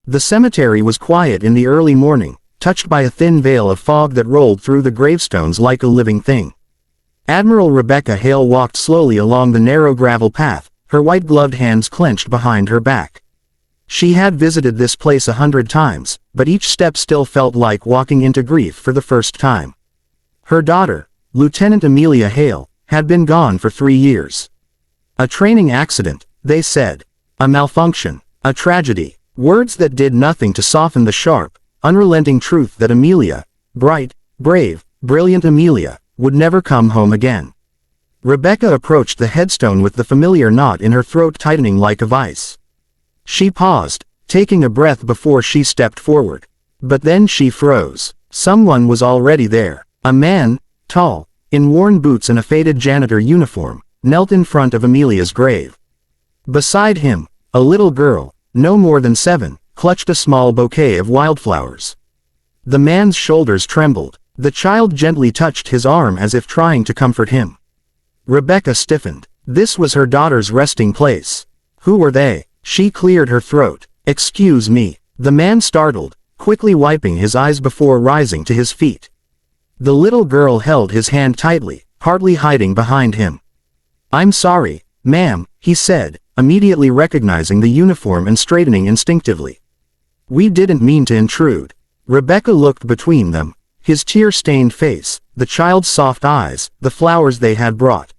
The cemetery was quiet in the early morning, touched by a thin veil of fog that rolled through the gravestones like a living thing. Admiral Rebecca Hale walked slowly along the narrow gravel path, her white-gloved hands clenched behind her back. She had visited this place 100 times, but each step still felt like walking into grief for the first time. Her daughter, Lieutenant Amelia Hale, had been gone for 3 years. A training accident, they said. A malfunction. A tragedy. Words that did nothing to soften the sharp, unrelenting truth that Amelia, bright, brave, brilliant Amelia, would never come home again. Rebecca approached the headstone with the familiar knot in her throat tightening like a vice. She paused, taking a breath before she stepped forward. But then she froze. Someone was already there. A man, tall, in worn boots and a faded janitor uniform, knelt in front of Amelia's grave. Beside him, a little girl, no more than 7, clutched a small bouquet of wildflowers. The man's shoulders trembled. The child gently touched his arm as if trying to comfort him. Rebecca stiffened. This was her daughter's resting place. Who were they? She cleared her throat. Excuse me. The man startled, quickly wiping his eyes before rising to his feet. The little girl held his hand tightly, hardly hiding behind him. I'm sorry, ma'am, he said, immediately recognizing the uniform and straightening instinctively. We didn't mean to intrude. Rebecca looked between them. His tear-stained face, the child's soft eyes, the flowers they had brought.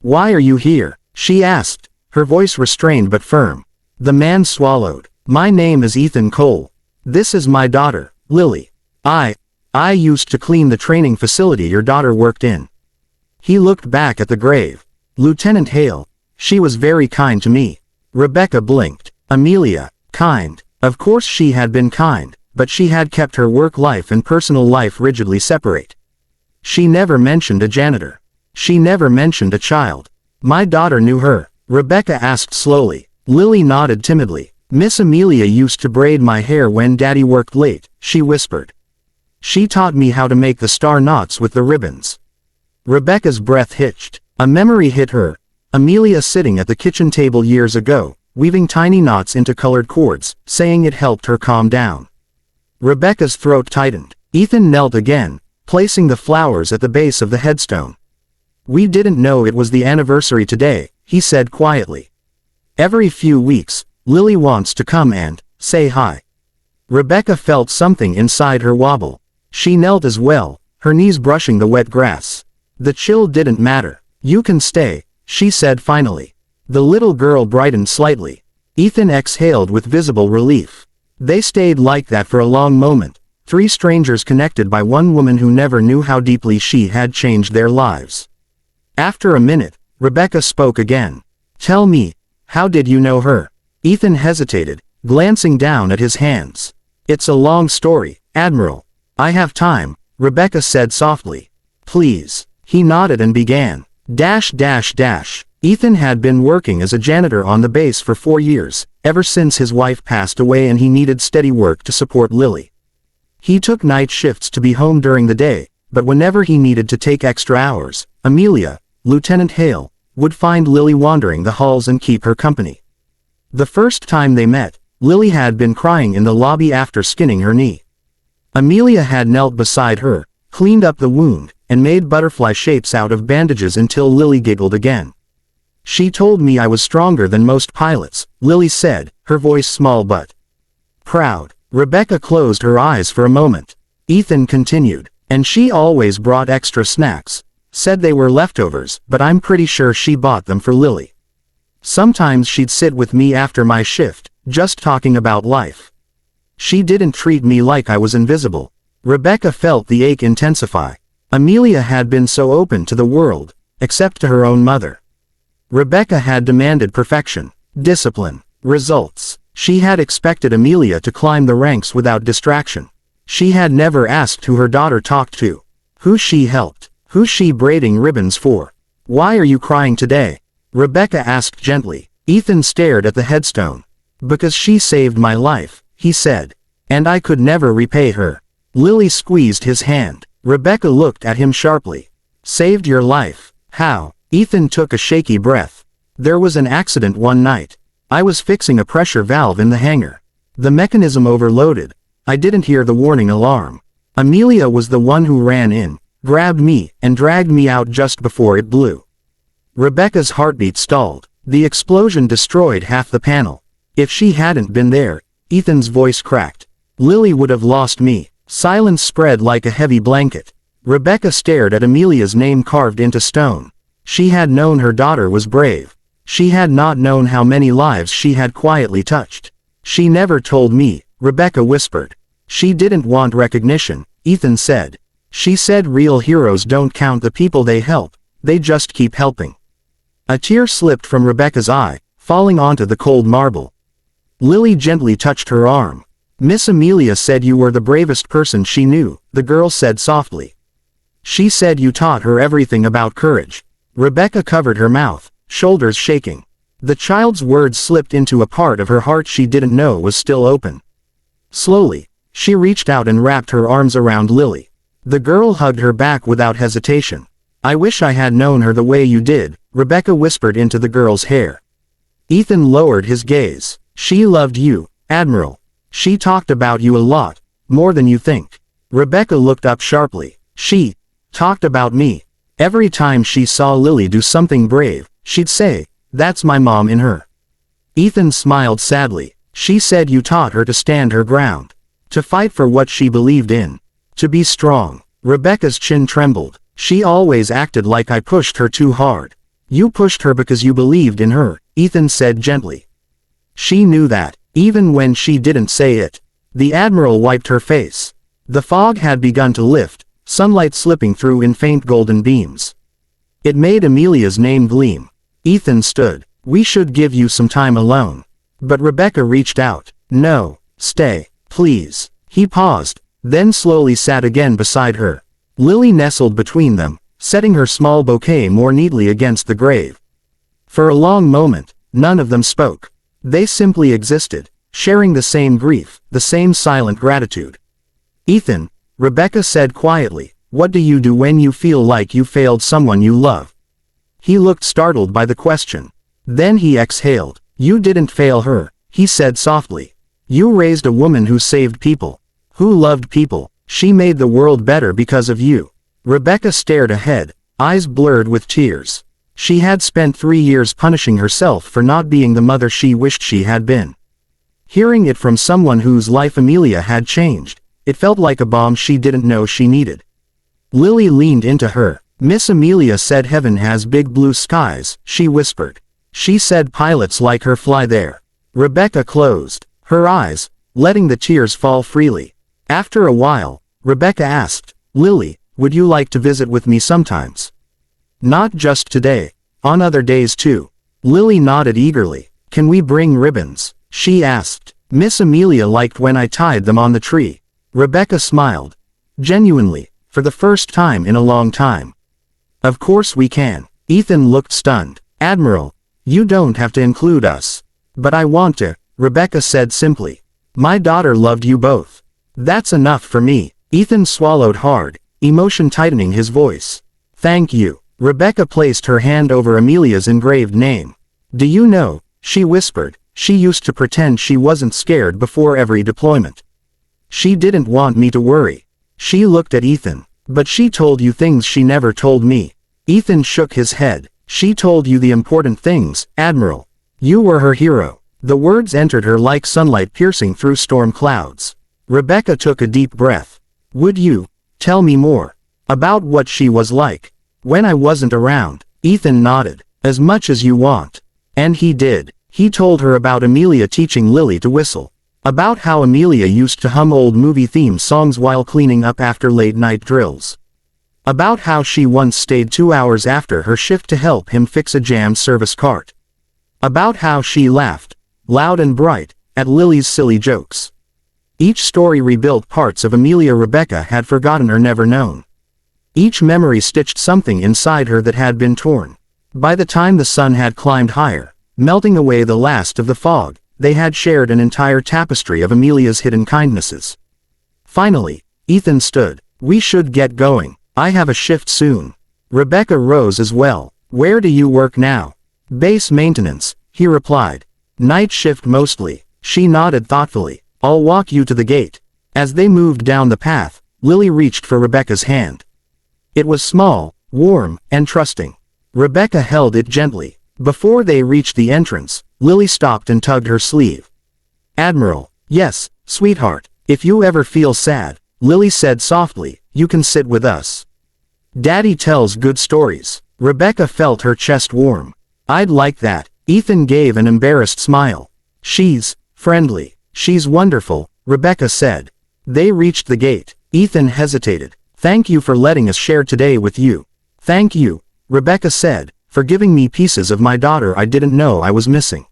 Why are you here? She asked, her voice restrained but firm. The man swallowed. My name is Ethan Cole. This is my daughter, Lily. I used to clean the training facility your daughter worked in. He looked back at the grave. Lieutenant Hale, she was very kind to me. Rebecca blinked. Amelia, kind. Of course she had been kind, but she had kept her work life and personal life rigidly separate. She never mentioned a janitor. She never mentioned a child. My daughter knew her, Rebecca asked slowly. Lily nodded timidly. Miss Amelia used to braid my hair when Daddy worked late, she whispered. She taught me how to make the star knots with the ribbons. Rebecca's breath hitched. A memory hit her. Amelia sitting at the kitchen table years ago, weaving tiny knots into colored cords, saying it helped her calm down. Rebecca's throat tightened. Ethan knelt again, placing the flowers at the base of the headstone. We didn't know it was the anniversary today, he said quietly. Every few weeks, Lily wants to come and say hi. Rebecca felt something inside her wobble. She knelt as well, her knees brushing the wet grass. The chill didn't matter. You can stay, she said finally. The little girl brightened slightly. Ethan exhaled with visible relief. They stayed like that for a long moment, 3 strangers connected by one woman who never knew how deeply she had changed their lives. After a minute, Rebecca spoke again. Tell me, how did you know her? Ethan hesitated, glancing down at his hands. It's a long story, Admiral. I have time, Rebecca said softly. Please. He nodded and began. Ethan had been working as a janitor on the base for 4 years, ever since his wife passed away and he needed steady work to support Lily. He took night shifts to be home during the day, but whenever he needed to take extra hours, Amelia, Lieutenant Hale, would find Lily wandering the halls and keep her company. The first time they met, Lily had been crying in the lobby after skinning her knee. Amelia had knelt beside her, cleaned up the wound, and made butterfly shapes out of bandages until Lily giggled again. She told me I was stronger than most pilots, Lily said, her voice small but proud. Rebecca closed her eyes for a moment. Ethan continued. And she always brought extra snacks. Said they were leftovers, but I'm pretty sure she bought them for Lily. Sometimes she'd sit with me after my shift, just talking about life. She didn't treat me like I was invisible. Rebecca felt the ache intensify. Amelia had been so open to the world, except to her own mother. Rebecca had demanded perfection, discipline, results. She had expected Amelia to climb the ranks without distraction. She had never asked who her daughter talked to, who she helped, who she braiding ribbons for. Why are you crying today? Rebecca asked gently. Ethan stared at the headstone. Because she saved my life, he said. And I could never repay her. Lily squeezed his hand. Rebecca looked at him sharply. Saved your life? How? Ethan took a shaky breath. There was an accident one night. I was fixing a pressure valve in the hangar. The mechanism overloaded. I didn't hear the warning alarm. Amelia was the one who ran in, grabbed me, and dragged me out just before it blew. Rebecca's heartbeat stalled. The explosion destroyed half the panel. If she hadn't been there, Ethan's voice cracked. Lily would have lost me. Silence spread like a heavy blanket. Rebecca stared at Amelia's name carved into stone. She had known her daughter was brave. She had not known how many lives she had quietly touched. She never told me, Rebecca whispered. She didn't want recognition, Ethan said. She said real heroes don't count the people they help, they just keep helping. A tear slipped from Rebecca's eye, falling onto the cold marble. Lily gently touched her arm. Miss Amelia said you were the bravest person she knew, the girl said softly. She said you taught her everything about courage. Rebecca covered her mouth, shoulders shaking. The child's words slipped into a part of her heart she didn't know was still open. Slowly, she reached out and wrapped her arms around Lily. The girl hugged her back without hesitation. I wish I had known her the way you did, Rebecca whispered into the girl's hair. Ethan lowered his gaze. She loved you, Admiral. She talked about you a lot, more than you think. Rebecca looked up sharply. She talked about me. Every time she saw Lily do something brave, she'd say, "That's my mom in her." Ethan smiled sadly. She said you taught her to stand her ground. To fight for what she believed in. To be strong. Rebecca's chin trembled. She always acted like I pushed her too hard. You pushed her because you believed in her, Ethan said gently. She knew that, even when she didn't say it. The Admiral wiped her face. The fog had begun to lift, sunlight slipping through in faint golden beams. It made Amelia's name gleam. Ethan stood. We should give you some time alone. But Rebecca reached out. No, stay, please. He paused, then slowly sat again beside her. Lily nestled between them, setting her small bouquet more neatly against the grave. For a long moment, none of them spoke. They simply existed, sharing the same grief, the same silent gratitude. Ethan, Rebecca said quietly, what do you do when you feel like you failed someone you love? He looked startled by the question. Then he exhaled. You didn't fail her, he said softly. You raised a woman who saved people. Who loved people. She made the world better because of you. Rebecca stared ahead, eyes blurred with tears. She had spent 3 years punishing herself for not being the mother she wished she had been. Hearing it from someone whose life Amelia had changed, it felt like a bomb she didn't know she needed. Lily leaned into her. Miss Amelia said heaven has big blue skies, she whispered. She said pilots like her fly there. Rebecca closed her eyes, letting the tears fall freely. After a while, Rebecca asked, Lily, would you like to visit with me sometimes? Not just today. On other days too. Lily nodded eagerly. Can we bring ribbons? She asked. Miss Amelia liked when I tied them on the tree. Rebecca smiled. Genuinely, for the first time in a long time. Of course we can. Ethan looked stunned. Admiral, you don't have to include us. But I want to, Rebecca said simply. My daughter loved you both. That's enough for me. Ethan swallowed hard, emotion tightening his voice. Thank you. Rebecca placed her hand over Amelia's engraved name. Do you know, she whispered, she used to pretend she wasn't scared before every deployment. She didn't want me to worry. She looked at Ethan. But she told you things she never told me. Ethan shook his head. She told you the important things, Admiral. You were her hero. The words entered her like sunlight piercing through storm clouds. Rebecca took a deep breath. Would you tell me more about what she was like when I wasn't around? Ethan nodded. As much as you want. And he did. He told her about Amelia teaching Lily to whistle. About how Amelia used to hum old movie theme songs while cleaning up after late-night drills. About how she once stayed 2 hours after her shift to help him fix a jammed service cart. About how she laughed, loud and bright, at Lily's silly jokes. Each story rebuilt parts of Amelia Rebecca had forgotten or never known. Each memory stitched something inside her that had been torn. By the time the sun had climbed higher, melting away the last of the fog, they had shared an entire tapestry of Amelia's hidden kindnesses. Finally, Ethan stood. We should get going. I have a shift soon. Rebecca rose as well. Where do you work now? Base maintenance, he replied. Night shift mostly. She nodded thoughtfully. I'll walk you to the gate." As they moved down the path, Lily reached for Rebecca's hand. It was small, warm, and trusting. Rebecca held it gently. Before they reached the entrance, Lily stopped and tugged her sleeve. "Admiral." "Yes, sweetheart. If you ever feel sad," Lily said softly, "you can sit with us. Daddy tells good stories." Rebecca felt her chest warm. "I'd like that." Ethan gave an embarrassed smile. "She's friendly. She's wonderful," Rebecca said. They reached the gate. Ethan hesitated. "Thank you for letting us share today with you." "Thank you," Rebecca said, "for giving me pieces of my daughter I didn't know I was missing."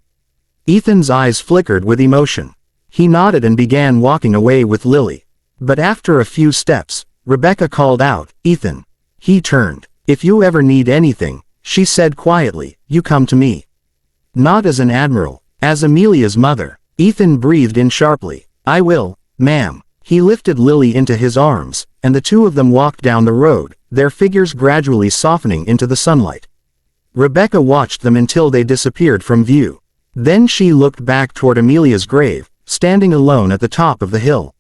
Ethan's eyes flickered with emotion. He nodded and began walking away with Lily. But after a few steps, Rebecca called out, "Ethan." He turned. "If you ever need anything," she said quietly, "you come to me." "Not as an admiral, as Amelia's mother." Ethan breathed in sharply. "I will, ma'am." He lifted Lily into his arms, and the two of them walked down the road, their figures gradually softening into the sunlight. Rebecca watched them until they disappeared from view. Then she looked back toward Amelia's grave, standing alone at the top of the hill.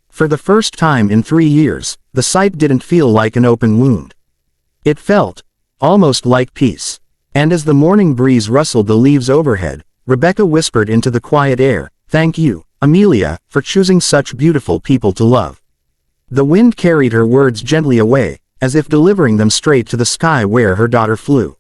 For the first time in 3 years, the sight didn't feel like an open wound. It felt almost like peace. And as the morning breeze rustled the leaves overhead, Rebecca whispered into the quiet air, "Thank you, Amelia, for choosing such beautiful people to love." The wind carried her words gently away, as if delivering them straight to the sky where her daughter flew.